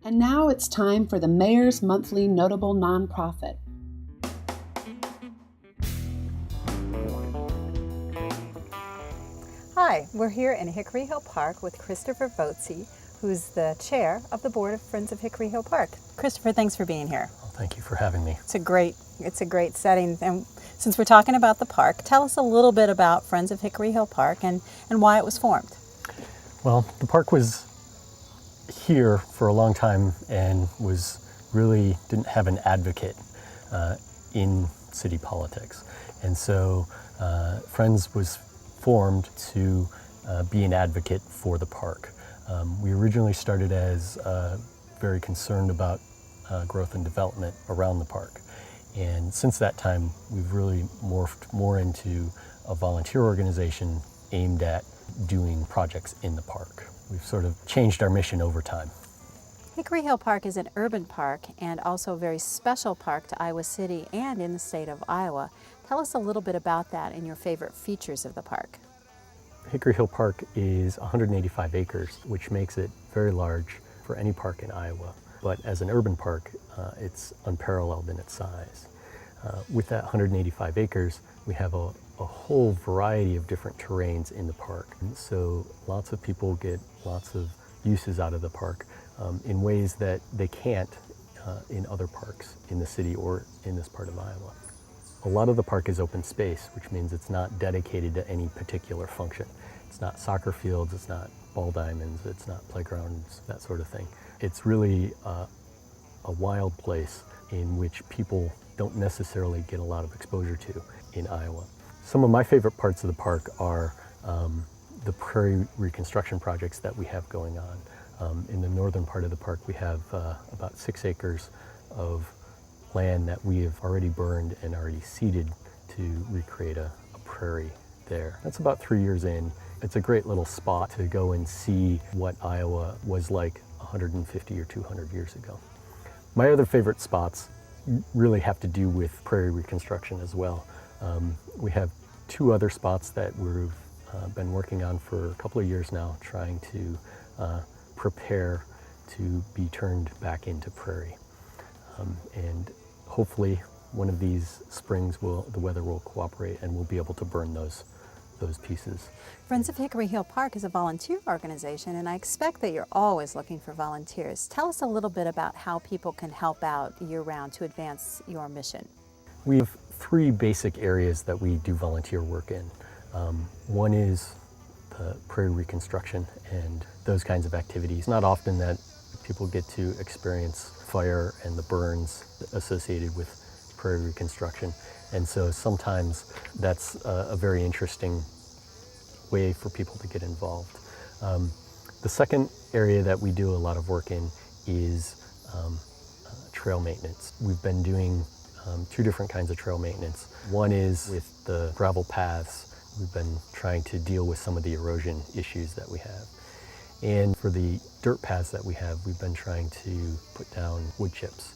And now it's time for the Mayor's Monthly Notable Nonprofit. Hi, we're here in Hickory Hill Park with Christopher Voci, who's the chair of the board of Friends of Hickory Hill Park. Christopher, thanks for being here. Well, thank you for having me. It's a great setting. And since we're talking about the park, tell us a little bit about Friends of Hickory Hill Park and why it was formed. Well, the park was here for a long time and didn't have an advocate in city politics. And so Friends was formed to be an advocate for the park. We originally started as very concerned about growth and development around the park. And since that time, we've really morphed more into a volunteer organization aimed at doing projects in the park. We've sort of changed our mission over time. Hickory Hill Park is an urban park and also a very special park to Iowa City and in the state of Iowa. Tell us a little bit about that and your favorite features of the park. Hickory Hill Park is 185 acres, which makes it very large for any park in Iowa. But as an urban park, it's unparalleled in its size. With that 185 acres, we have a whole variety of different terrains in the park. And so lots of people get lots of uses out of the park in ways that they can't in other parks in the city or in this part of Iowa. A lot of the park is open space, which means it's not dedicated to any particular function. It's not soccer fields, it's not ball diamonds, it's not playgrounds, that sort of thing. It's really a wild place in which people don't necessarily get a lot of exposure to in Iowa. Some of my favorite parts of the park are the prairie reconstruction projects that we have going on. In the northern part of the park, we have about 6 acres of land that we have already burned and already seeded to recreate a prairie there. That's about 3 years in. It's a great little spot to go and see what Iowa was like 150 or 200 years ago. My other favorite spots really have to do with prairie reconstruction as well. We have 2 other spots that we've been working on for a couple of years now, trying to prepare to be turned back into prairie. And hopefully one of these springs the weather will cooperate and we'll be able to burn those pieces. Friends of Hickory Hill Park is a volunteer organization, and I expect that you're always looking for volunteers. Tell us a little bit about how people can help out year-round to advance your mission. We have 3 basic areas that we do volunteer work in. One is the prairie reconstruction and those kinds of activities. Not often that people get to experience fire and the burns associated with prairie reconstruction. And so sometimes that's a very interesting way for people to get involved. The second area that we do a lot of work in is trail maintenance. We've been doing 2 different kinds of trail maintenance. One is with the gravel paths. We've been trying to deal with some of the erosion issues that we have. And for the dirt paths that we have, we've been trying to put down wood chips.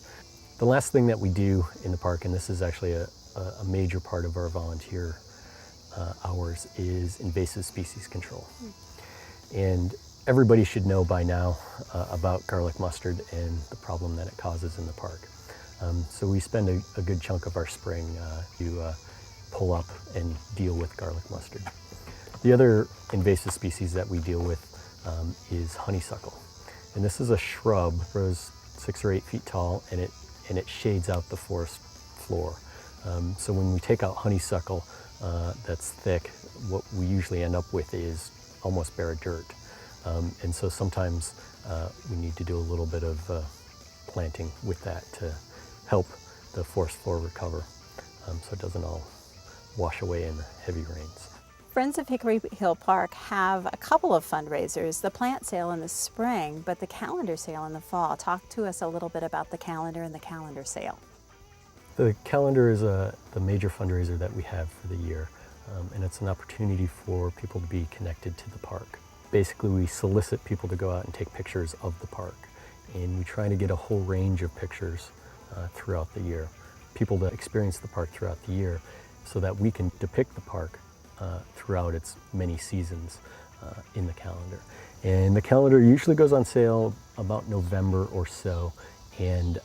The last thing that we do in the park, and this is actually a major part of our volunteer hours, is invasive species control. And everybody should know by now about garlic mustard and the problem that it causes in the park. So we spend a good chunk of our spring to pull up and deal with garlic mustard. The other invasive species that we deal with is honeysuckle. And this is a shrub, grows 6 or 8 feet tall, and it shades out the forest floor. So when we take out honeysuckle that's thick, what we usually end up with is almost bare dirt. And so sometimes we need to do a little bit of planting with that to help the forest floor recover so it doesn't all wash away in the heavy rains. Friends of Hickory Hill Park have a couple of fundraisers, the plant sale in the spring, but the calendar sale in the fall. Talk to us a little bit about the calendar and the calendar sale. The calendar is the major fundraiser that we have for the year, and it's an opportunity for people to be connected to the park. Basically, we solicit people to go out and take pictures of the park, and we try to get a whole range of pictures throughout the year. People to experience the park throughout the year so that we can depict the park throughout its many seasons in the calendar. And the calendar usually goes on sale about November or so, and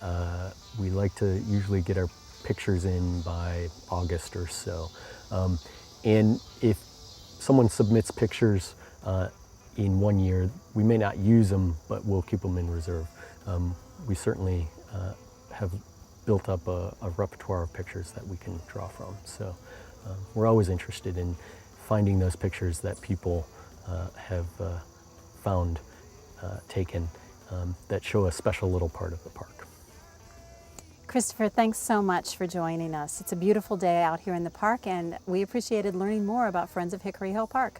we like to usually get our pictures in by August or so. And if someone submits pictures in 1 year, we may not use them, but we'll keep them in reserve. We certainly have built up a repertoire of pictures that we can draw from. So we're always interested in finding those pictures that people have found taken that show a special little part of the park. Christopher, thanks so much for joining us. It's a beautiful day out here in the park, and we appreciated learning more about Friends of Hickory Hill Park.